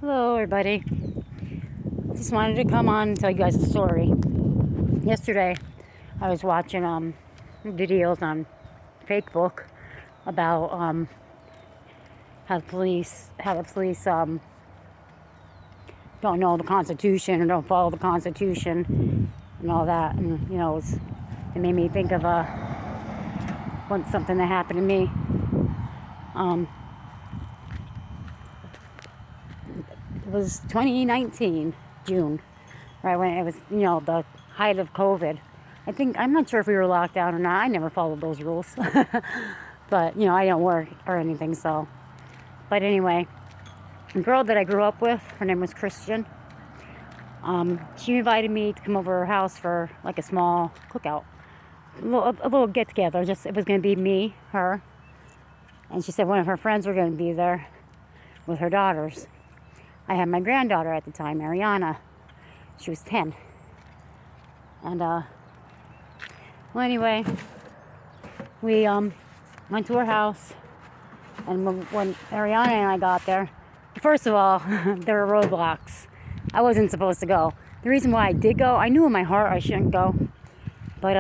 Hello, everybody. Just wanted to come on and tell you guys a story. Yesterday, I was watching videos on Facebook about how the police don't know the Constitution or don't follow the Constitution and all that. And it made me think of something that happened to me. Um, it was 2019 June, right when it was the height of COVID. I'm not sure if we were locked down or not. I never followed those rules. But I don't work or anything, so. But anyway, the girl that I grew up with, her name was Christian. She invited me to come over her house for like a small cookout, a little get together. Just it was going to be me, her, and she said one of her friends were going to be there with her daughters. I had my granddaughter at the time, Ariana. She was 10. And well, anyway, we went to her house, and when Ariana and I got there, first of all, there were roadblocks. I wasn't supposed to go. The reason why I did go, I knew in my heart I shouldn't go, but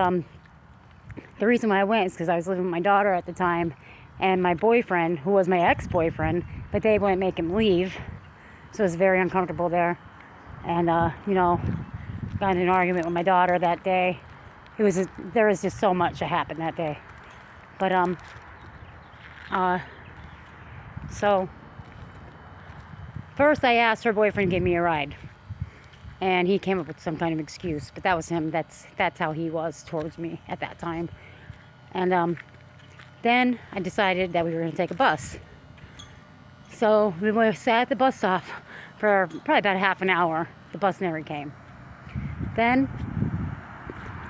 the reason why I went is because I was living with my daughter at the time, and my boyfriend, who was my ex-boyfriend, but they wouldn't make him leave, so it was very uncomfortable there. And got in an argument with my daughter that day. There was just so much that happened that day. But so first I asked her boyfriend to give me a ride, and he came up with some kind of excuse. But that was him. That's how he was towards me at that time. And then I decided that we were going to take a bus. So we sat at the bus stop for probably about half an hour. The bus never came. Then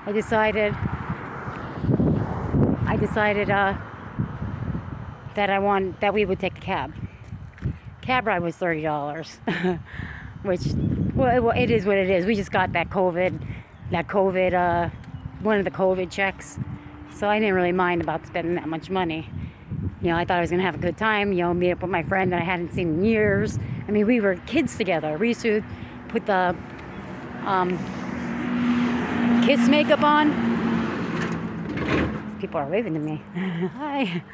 I decided that we would take a cab. Cab ride was $30, which, well, it is what it is. We just got that COVID, one of the COVID checks. So I didn't really mind about spending that much money. I thought I was going to have a good time, meet up with my friend that I hadn't seen in years. I mean, we were kids together. We used to put the kiss makeup on. People are waving to me. Hi.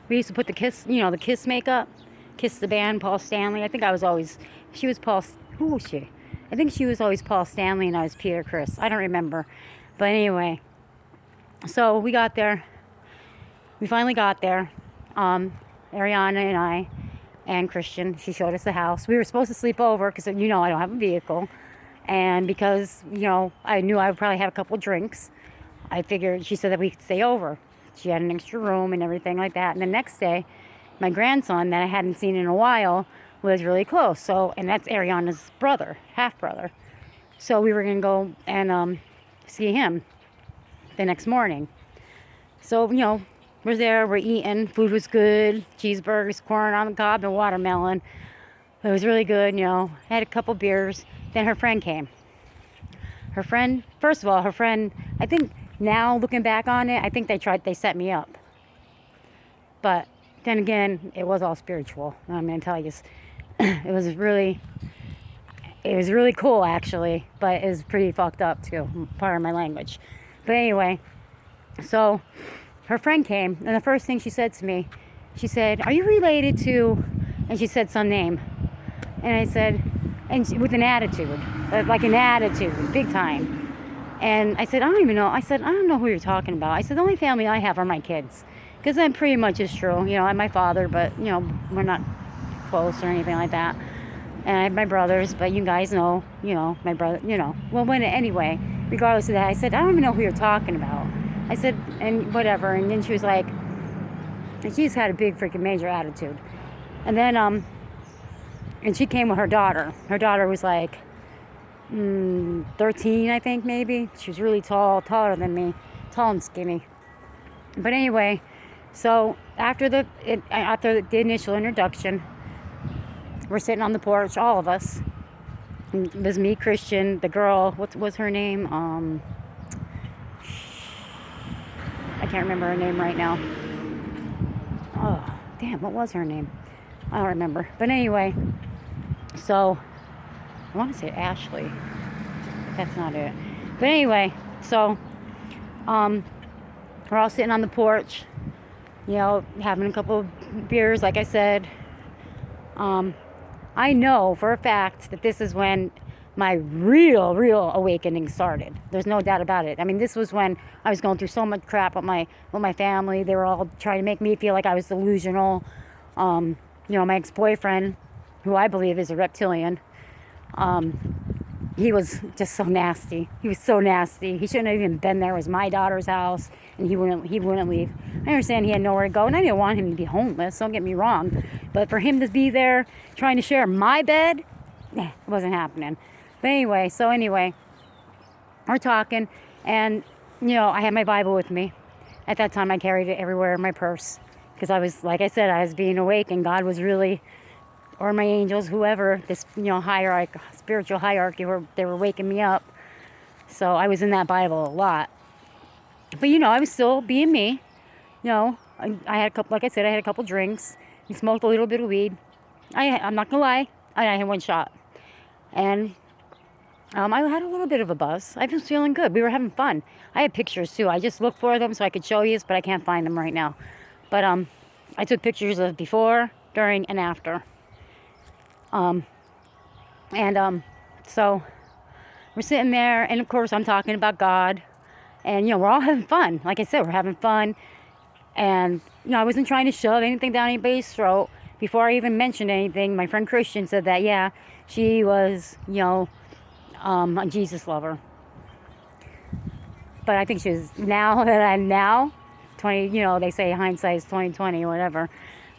We used to put the kiss makeup, Kiss the band, Paul Stanley. Who was she? I think she was always Paul Stanley and I was Peter Criss. I don't remember. But anyway, so we finally got there. Ariana and I and Christian, she showed us the house. We were supposed to sleep over because, I don't have a vehicle. And because, I knew I would probably have a couple drinks, I figured she said that we could stay over. She had an extra room and everything like that. And the next day, my grandson that I hadn't seen in a while was really close. So, and that's Ariana's brother, half brother. So we were going to go and see him the next morning. So, we're there, we're eating. Food was good. Cheeseburgers, corn on the cob, and watermelon. It was really good, Had a couple beers. Then her friend came. First of all, I think now looking back on it, I think they set me up. But then again, it was all spiritual. I'm going to tell you, it was really cool actually, but it was pretty fucked up too, part of my language. But anyway, so her friend came, and the first thing she said to me, she said, "Are you related to," and she said some name. And I said, with an attitude, big time. And I said, "I don't even know." I said, "I don't know who you're talking about." I said, "The only family I have are my kids." Because that pretty much is true. I have my father, but, we're not close or anything like that. And I have my brothers, but you guys know, my brother, Well, anyway, regardless of that, I said, "I don't even know who you're talking about." I said, and whatever. And then she was like, and she just had a big freaking major attitude. And then, and she came with her daughter. Her daughter was like 13, I think, maybe. She was really taller than me, tall and skinny. But anyway, so after the initial introduction, we're sitting on the porch, all of us. It was me, Christian, the girl, what was her name? I can't remember her name right now. Oh, damn, what was her name? I don't remember. But anyway, so I want to say Ashley. That's not it. But anyway, so we're all sitting on the porch, having a couple of beers, like I said. I know for a fact that this is when my real awakening started. There's no doubt about it. I mean, this was when I was going through so much crap with my family. They were all trying to make me feel like I was delusional. My ex-boyfriend, who I believe is a reptilian, he was just so nasty. He was so nasty. He shouldn't have even been there. It was my daughter's house, and he wouldn't leave. I understand he had nowhere to go, and I didn't want him to be homeless, don't get me wrong. But for him to be there trying to share my bed, it wasn't happening. But anyway, we're talking, and, I had my Bible with me. At that time, I carried it everywhere in my purse, because I was, like I said, I was being awake, and God was really, or my angels, whoever, this, hierarchy, spiritual hierarchy, they were waking me up. So I was in that Bible a lot. But, I was still being me. I had a couple, like I said, I had a couple drinks. I smoked a little bit of weed. I'm not going to lie, I had one shot. And I had a little bit of a buzz. I was feeling good. We were having fun. I had pictures, too. I just looked for them so I could show you, but I can't find them right now. But I took pictures of before, during, and after. So we're sitting there, and of course I'm talking about God, and we're all having fun. Like I said, we're having fun, and I wasn't trying to shove anything down anybody's throat. Before I even mentioned anything, my friend Christian said that she was a Jesus lover, but I think she was, now that I'm 20, they say hindsight is 20/20 or whatever,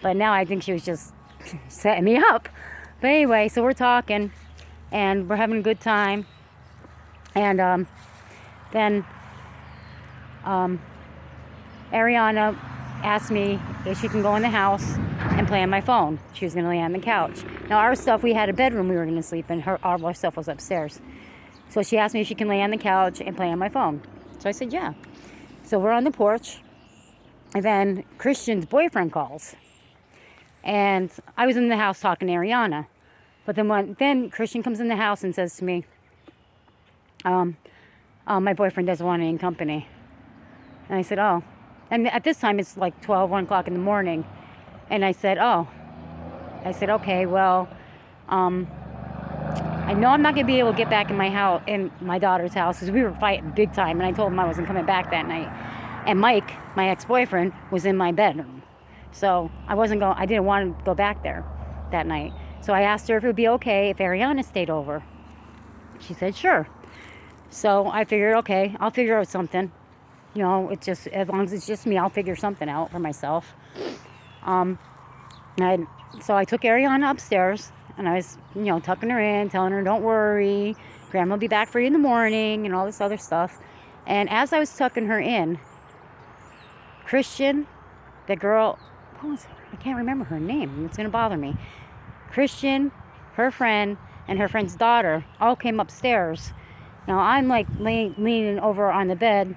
but now I think she was just setting me up. But anyway, so we're talking, and we're having a good time, and then Ariana asked me if she can go in the house and play on my phone. She was going to lay on the couch. Now, our stuff, we had a bedroom we were going to sleep in. All our stuff was upstairs. So she asked me if she can lay on the couch and play on my phone. So I said, yeah. So we're on the porch, and then Christian's boyfriend calls. And I was in the house talking to Ariana. But then Christian comes in the house and says to me, my boyfriend doesn't want any company. And I said, oh. And at this time, it's like 1 o'clock in the morning. And I said, oh. I said, okay, well, I know I'm not going to be able to get back in my house, in my daughter's house, because we were fighting big time. And I told him I wasn't coming back that night. And Mike, my ex-boyfriend, was in my bedroom. So I didn't want to go back there that night. So I asked her if it would be okay if Ariana stayed over. She said, sure. So I figured, okay, I'll figure out something. It's just, as long as it's just me, I'll figure something out for myself. So I took Ariana upstairs, and I was, tucking her in, telling her, don't worry, Grandma will be back for you in the morning, and all this other stuff. And as I was tucking her in, Christian, the girl, I can't remember her name, it's going to bother me. Christian, her friend, and her friend's daughter all came upstairs. Now I'm like leaning over on the bed,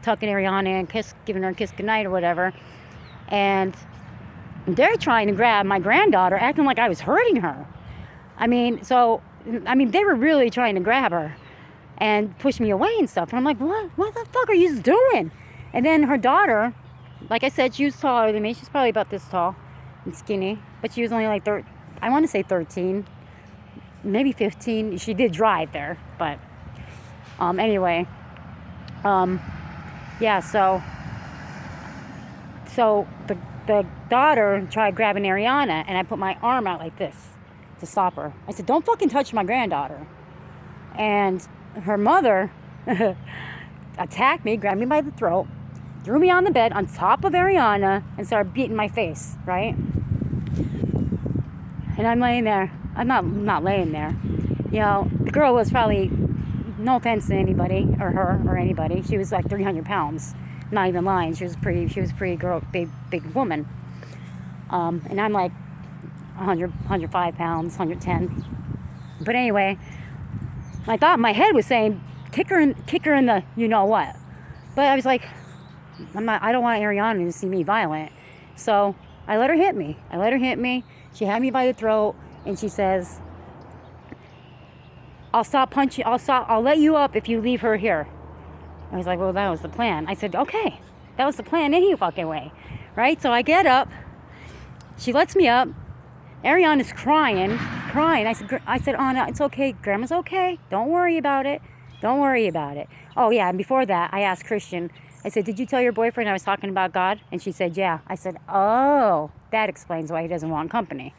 tucking Ariana and giving her a kiss goodnight or whatever. And they're trying to grab my granddaughter, acting like I was hurting her. I mean, they were really trying to grab her and push me away and stuff. And I'm like, what the fuck are you doing? And then her daughter, like I said, she was taller than me. She's probably about this tall and skinny, but she was only like 13, maybe 15. She did drive there, but anyway, so the daughter tried grabbing Ariana, and I put my arm out like this to stop her. I said, don't fucking touch my granddaughter. And her mother attacked me, grabbed me by the throat, threw me on the bed on top of Ariana, and started beating my face, right? And I'm laying there. I'm not laying there. The girl was probably, no offense to anybody, or her, or anybody, she was like 300 pounds. Not even lying. She was pretty girl, big woman. And I'm like 105 pounds, 110. But anyway, I thought my head was saying, kick her in the, what. But I was like, I don't want Ariana to see me violent. So I let her hit me. She had me by the throat, and she says, I'll stop punching. I'll let you up if you leave her here. I was like, well, that was the plan. I said, okay, that was the plan any fucking way, right? So I get up. She lets me up. Ariana's crying. I said, Anna, it's okay. Grandma's okay. Don't worry about it. Oh, yeah, and before that, I asked Christian, I said, did you tell your boyfriend I was talking about God? And she said, yeah. I said, oh, that explains why he doesn't want company.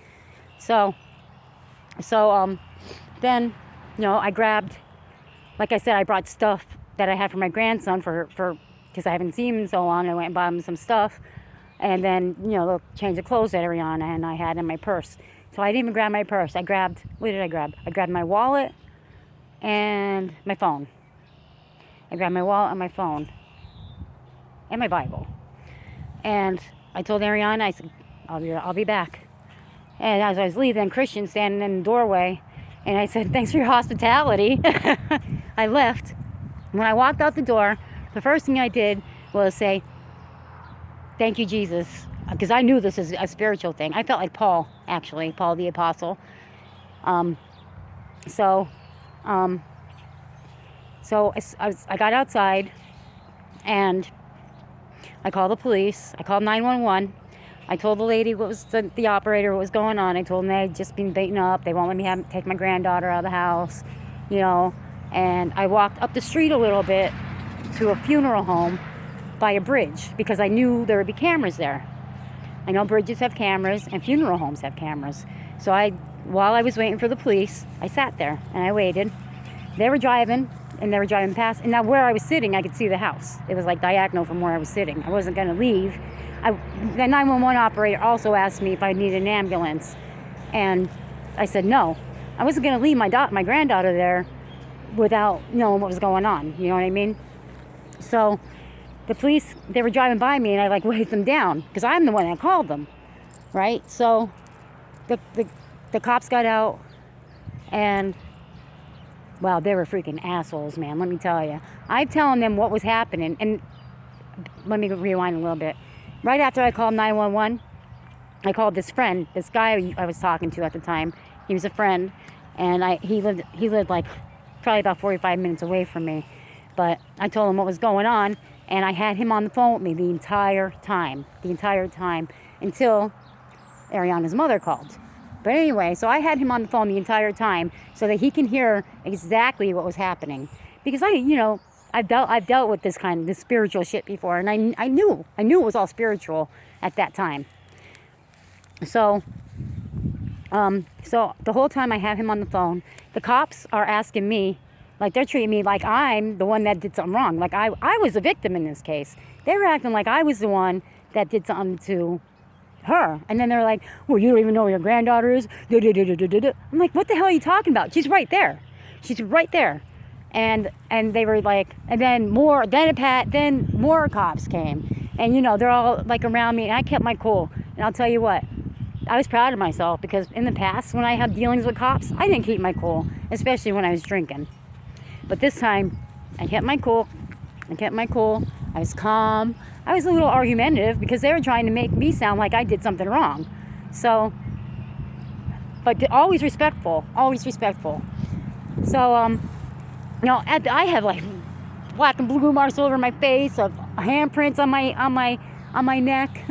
So then, I grabbed, like I said, I brought stuff that I had for my grandson because I haven't seen him in so long. I went and bought him some stuff. And then, the change of clothes that Ariana and I had in my purse. So I didn't even grab my purse. What did I grab? I grabbed my wallet and my phone. I grabbed my wallet and my phone and my Bible. And I told Ariana, I said, I'll be back. And as I was leaving, Christian standing in the doorway, and I said, thanks for your hospitality. I left. When I walked out the door, the first thing I did was say, thank you, Jesus, because I knew this is a spiritual thing. I felt like Paul the Apostle. So I got outside, and I called the police. I called 911. I told the lady what was the operator what was going on. I told them they had just been beaten up. They won't let me take my granddaughter out of the house, And I walked up the street a little bit to a funeral home by a bridge because I knew there would be cameras there. I know bridges have cameras and funeral homes have cameras. So while I was waiting for the police, I sat there and I waited. They were driving past, and now where I was sitting, I could see the house. It was like diagonal from where I was sitting. I wasn't going to leave. The 911 operator also asked me if I needed an ambulance, and I said no. I wasn't going to leave my granddaughter there without knowing what was going on. You know what I mean? So the police, they were driving by me, and I waved them down because I'm the one that called them, right? So the cops got out, and wow, they were freaking assholes, man. Let me tell you. I'm telling them what was happening, and let me rewind a little bit. Right after I called 911, I called this guy I was talking to at the time. He was a friend, and he lived probably about 45 minutes away from me. But I told him what was going on, and I had him on the phone with me the entire time, until Ariana's mother called. But anyway, so I had him on the phone the entire time so that he can hear exactly what was happening. Because I've dealt with this spiritual shit before, and I knew it was all spiritual at that time. So the whole time I have him on the phone, the cops are asking me, they're treating me like I'm the one that did something wrong. Like I was a victim in this case. They were acting like I was the one that did something to her. And then they're like, well, you don't even know where your granddaughter is. I'm like, what the hell are you talking about? She's right there. And they were like, and then more cops came. And they're all around me, and I kept my cool. And I'll tell you what, I was proud of myself because in the past when I had dealings with cops, I didn't keep my cool, especially when I was drinking. But this time, I kept my cool. I was calm. I was a little argumentative because they were trying to make me sound like I did something wrong. So, but always respectful. So, I have black and blue marks all over my face, of handprints on my neck,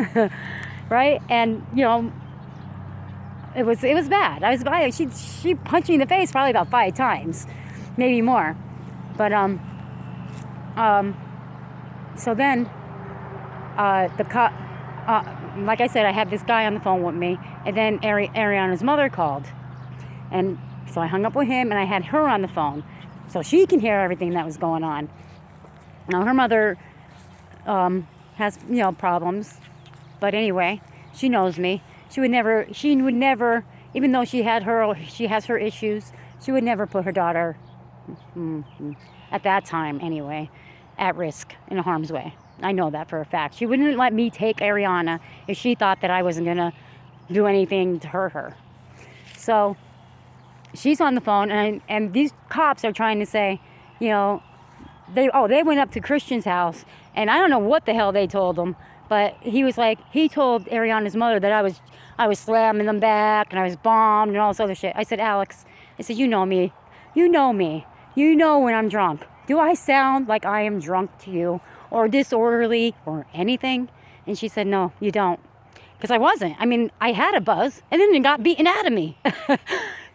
right? And it was bad. She punched me in the face probably about 5 times, maybe more. But so then the cop, like I said, I had this guy on the phone with me, and then Ariana's mother called, and so I hung up with him, and I had her on the phone, so she can hear everything that was going on. Now her mother has problems, but anyway, she knows me. She would never, even though she has her issues, she would never put her daughter, at that time anyway, at risk, in harm's way. I know that for a fact. She wouldn't let me take Ariana if she thought that I wasn't going to do anything to hurt her. So she's on the phone, and these cops are trying to say, they went up to Christian's house, and I don't know what the hell they told them, But he was like, he told Ariana's mother that I was slamming them back and I was bombed and all this other shit. I said, Alex, I said, you know me. You know me. You know when I'm drunk. Do I sound like I am drunk to you or disorderly or anything? And she said, no, you don't. Because I wasn't. I mean, I had a buzz and then it got beaten out of me.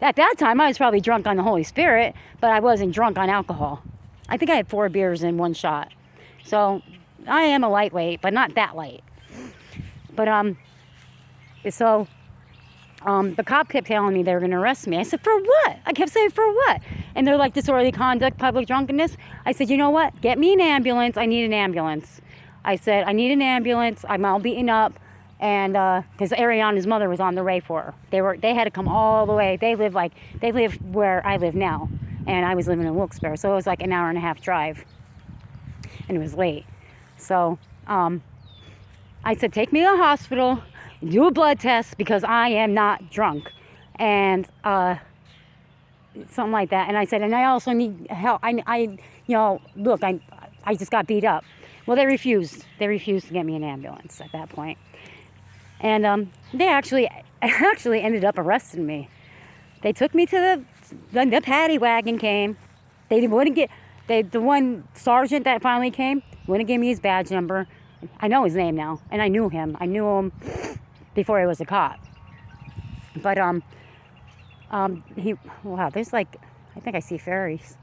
At that time, I was probably drunk on the Holy Spirit, but I wasn't drunk on alcohol. I think I had 4 beers in one shot. So I am a lightweight, but not that light. But the cop kept telling me they were going to arrest me. I said, for what? I kept saying, for what? And they're like, disorderly conduct, public drunkenness. I said, you know what? Get me an ambulance. I need an ambulance. I said, I need an ambulance. I'm all beaten up. And because Ariana's mother was on the way for her. They had to come all the way. They live where I live now. And I was living in Wilkes-Barre. So it was like an hour and a half drive. And it was late. So I said, take me to the hospital, do a blood test because I am not drunk. And something like that. And I said, and I also need help. Look, I just got beat up. Well, they refused. They refused to get me an ambulance at that point. And they actually ended up arresting me. They took me to the paddy wagon came. They wouldn't get, the one sergeant that finally came wouldn't give me his badge number. I know his name now, and I knew him. I knew him before he was a cop. But there's like, I think I see fairies.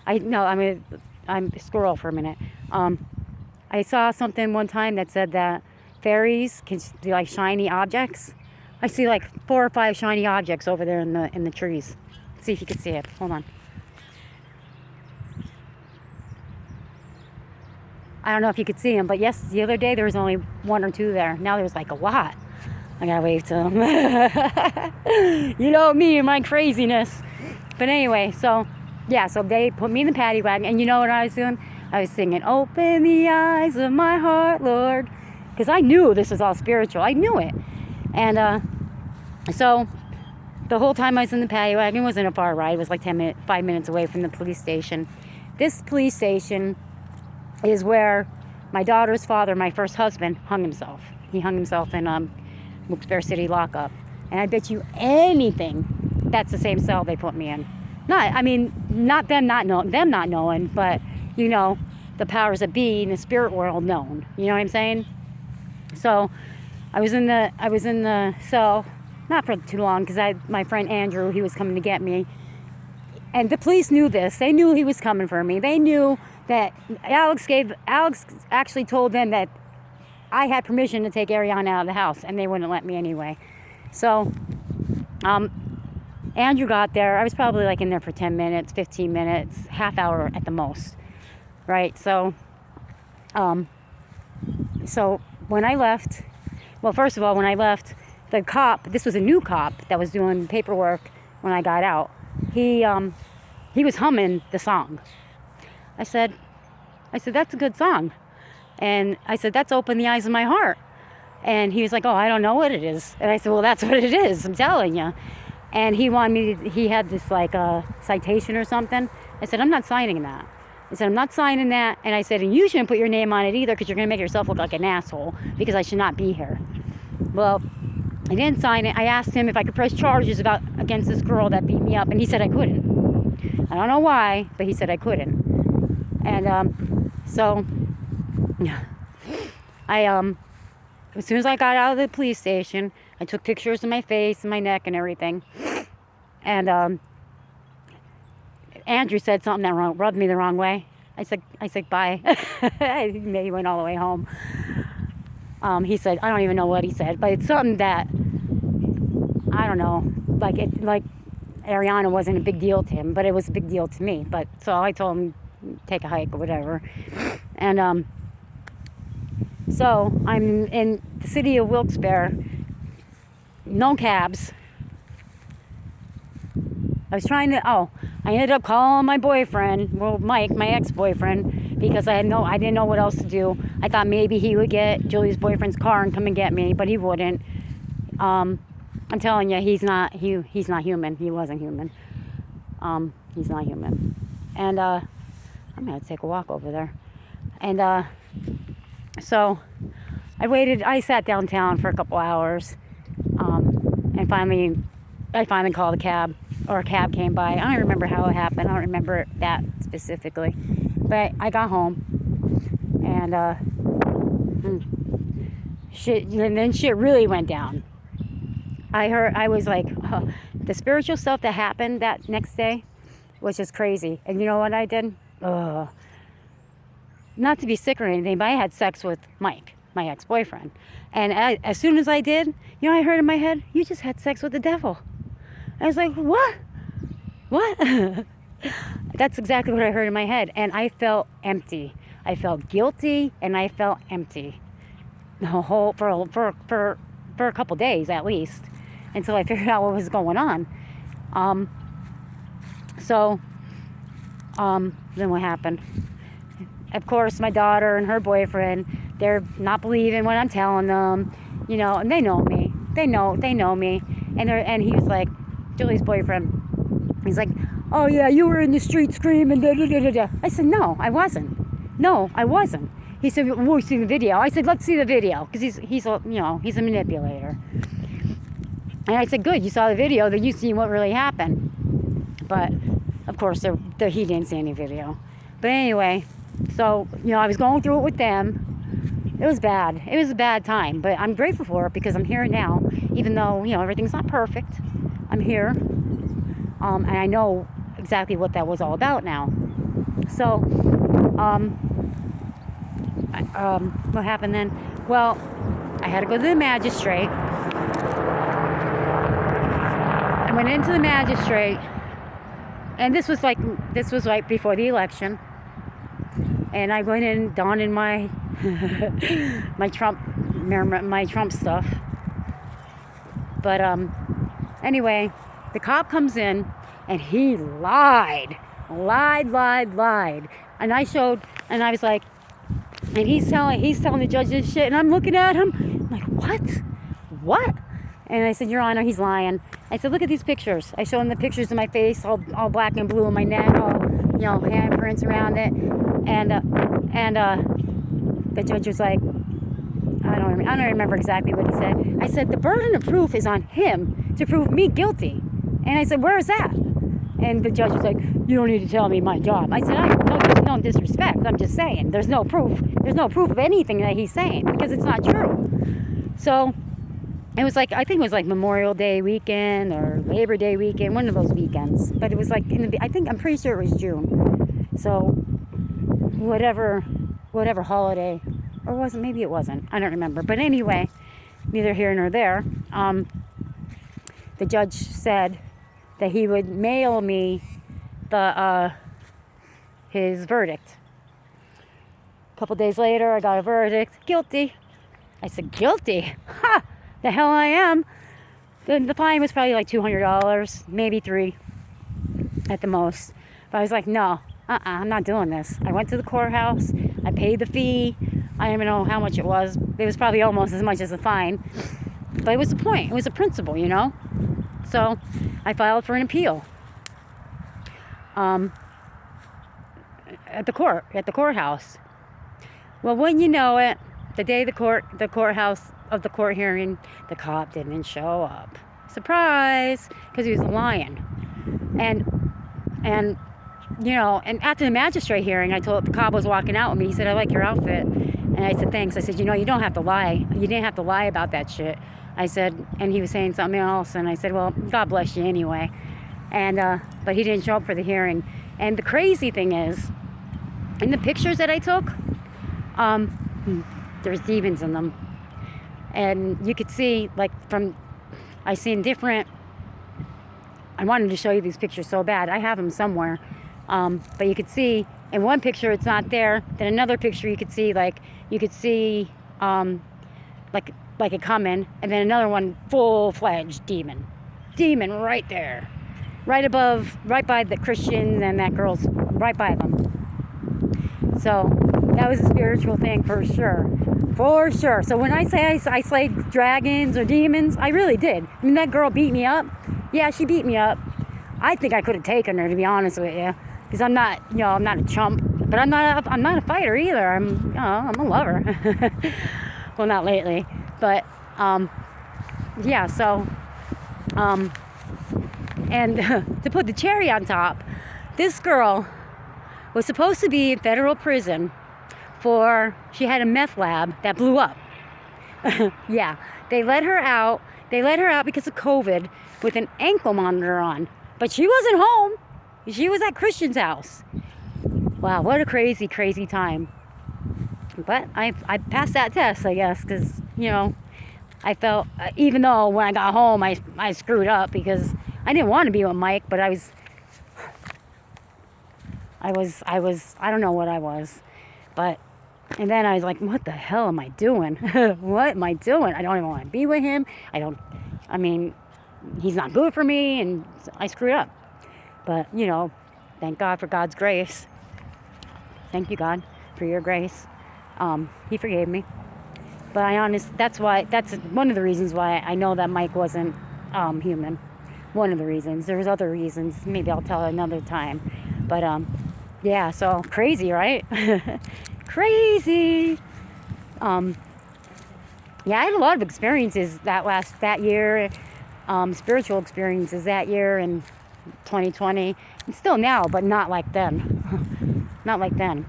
I'm squirrel for a minute. I saw something one time that said that fairies can be like shiny objects. I see like 4 or 5 shiny objects over there in the trees. Let's see if you can see it. Hold on. I don't know if you could see them, but yes, the other day there was only 1 or 2 there. Now there's like a lot. I gotta wave to them. You know me and my craziness. But anyway, so they put me in the paddy wagon, and you know what I was doing? I was singing, "Open the eyes of my heart, Lord," because I knew this was all spiritual. I knew it. And so the whole time I was in the paddy wagon, it wasn't a far ride. It was like 5 minutes away from the police station. This police station is where my daughter's father, my first husband, hung himself. He hung himself in Wilkes-Barre City lockup. And I bet you anything that's the same cell they put me in. Not them not knowing, but, you know, the powers that be in the spirit world known. You know what I'm saying? So I was in the cell, not for too long, because my friend Andrew, he was coming to get me. And the police knew this. They knew he was coming for me. They knew that Alex actually told them that I had permission to take Ariana out of the house, and they wouldn't let me anyway. So Andrew got there. I was probably like in there for 10 minutes, 15 minutes, half hour at the most, right? So when I left, well, first of all, when I left, the cop, this was a new cop that was doing paperwork when I got out. He was humming the song. I said, that's a good song. And I said, that's Open the Eyes of My Heart. And he was like, oh, I don't know what it is. And I said, well, that's what it is, I'm telling you. And he wanted me he had this like citation or something. I said, I'm not signing that. I said, I'm not signing that. And I said, and you shouldn't put your name on it either, because you're going to make yourself look like an asshole, because I should not be here. Well, I didn't sign it. I asked him if I could press charges against this girl that beat me up, and he said I couldn't. I don't know why, but he said I couldn't. And so as soon as I got out of the police station, I took pictures of my face and my neck and everything. And Andrew said something that rubbed me the wrong way. I said bye. He went all the way home. He said, I don't even know what he said, but it's something that, I don't know, like Ariana wasn't a big deal to him, but it was a big deal to me. But so I told him, take a hike or whatever. And so I'm in the city of Wilkes-Barre, no cabs. I ended up calling my boyfriend, well, Mike, my ex-boyfriend, because I didn't know what else to do. I thought maybe he would get Julie's boyfriend's car and come and get me, but he wouldn't. I'm telling you, he's not human. He wasn't human. He's not human. And I'm gonna take a walk over there. And So I sat downtown for a couple hours, and I finally called a cab, or a cab came by. I don't remember how it happened. I don't remember that specifically. But I got home, and and then shit really went down. I was like, the spiritual stuff that happened that next day was just crazy. And you know what I did? Not to be sick or anything, but I had sex with Mike, my ex-boyfriend. And as soon as I did, you know what I heard in my head? You just had sex with the devil. I was like, what? What? That's exactly what I heard in my head. And I felt empty. I felt guilty, and I felt empty. The whole, for a couple days at least, until I figured out what was going on. Then what happened? Of course, my daughter and her boyfriend, they're not believing what I'm telling them, you know, and they know me. They know me. And he was like, Julie's boyfriend, he's like, oh yeah, you were in the street screaming, da da da da da. I said, no, I wasn't. No, I wasn't. He said, well, we'll see the video. I said, let's see the video, because he's a manipulator. And I said, good, you saw the video, then you see what really happened. But of course, he didn't see any video. But anyway, so, you know, I was going through it with them. It was bad. It was a bad time, but I'm grateful for it because I'm here now, even though, you know, everything's not perfect. I'm here, and I know exactly what that was all about now. So, what happened then? Well, I had to go to the magistrate. I went into the magistrate, and this was right before the election. And I went in donning my my Trump stuff. But anyway, the cop comes in, and he lied. And I was like, and he's telling the judge this shit, and I'm looking at him, I'm like, what? And I said, Your Honor, he's lying. I said, look at these pictures. I showed him the pictures of my face, all black and blue on my neck, all, you know, handprints around it. And the judge was like, I don't remember exactly what he said. I said, the burden of proof is on him to prove me guilty. And I said, where is that? And the judge was like, you don't need to tell me my job. I said, no disrespect. I'm just saying, there's no proof. There's no proof of anything that he's saying because it's not true. So it was like, I think it was like Memorial Day weekend or Labor Day weekend, one of those weekends. But it was like, I'm pretty sure it was June. So whatever holiday, or maybe it wasn't. I don't remember. But anyway, neither here nor there. The judge said that he would mail me his verdict. A couple days later, I got a verdict, guilty. I said, guilty? Ha! The hell I am. The fine was probably like $200, maybe $3 at the most. But I was like, no, I'm not doing this. I went to the courthouse. I paid the fee. I don't even know how much it was. It was probably almost as much as the fine. But it was the point. It was a principle, you know? So I filed for an appeal. At the courthouse. Well, wouldn't you know it, the day the court hearing, the cop didn't show up. Surprise, because he was lying. And you know, and after the magistrate hearing, the cop was walking out with me. He said, I like your outfit. And I said, thanks. I said, you know, you don't have to lie. You didn't have to lie about that shit. I said, and he was saying something else. And I said, well, God bless you anyway. And, but he didn't show up for the hearing. And the crazy thing is, in the pictures that I took, there's demons in them. And you could see, like, I wanted to show you these pictures so bad. I have them somewhere. But you could see, in one picture it's not there. Then another picture you could see, like it coming. And then another one, full-fledged demon. Demon right there. Right by the Christian and that girl's right by them. So that was a spiritual thing for sure. For sure. So when I say I slayed dragons or demons, I really did. I mean, that girl beat me up. Yeah, she beat me up. I think I could have taken her, to be honest with you. Because I'm not a chump. But I'm not a fighter either. I'm a lover. Well, not lately, but yeah. So and to put the cherry on top, this girl was supposed to be in federal prison she had a meth lab that blew up. Yeah, they let her out. They let her out because of COVID with an ankle monitor on. But she wasn't home. She was at Christian's house. Wow, what a crazy, crazy time. But I passed that test, I guess, because, I felt, even though when I got home, I screwed up because I didn't want to be with Mike, but I don't know what I was. But, and then I was like, what the hell am I doing? What am I doing? I don't even want to be with him. He's not good for me, and I screwed up. But, thank God for God's grace. Thank you, God, for your grace. He forgave me. But that's one of the reasons why I know that Mike wasn't human. One of the reasons. There was other reasons. Maybe I'll tell another time. But, yeah, so crazy, right? Crazy. Yeah, I had a lot of experiences that year, spiritual experiences that year in 2020, and still now, but not like then. Not like then.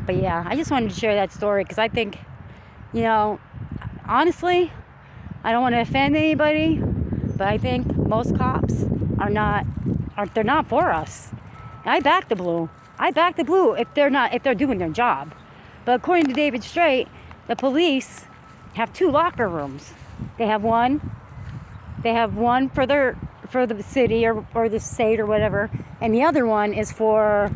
But yeah, I just wanted to share that story because I think, honestly, I don't want to offend anybody, but I think most cops they're not for us. And I back the blue. If they're doing their job. But according to David Straight, the police have 2 locker rooms. They have one for the city or the state or whatever, and the other one is for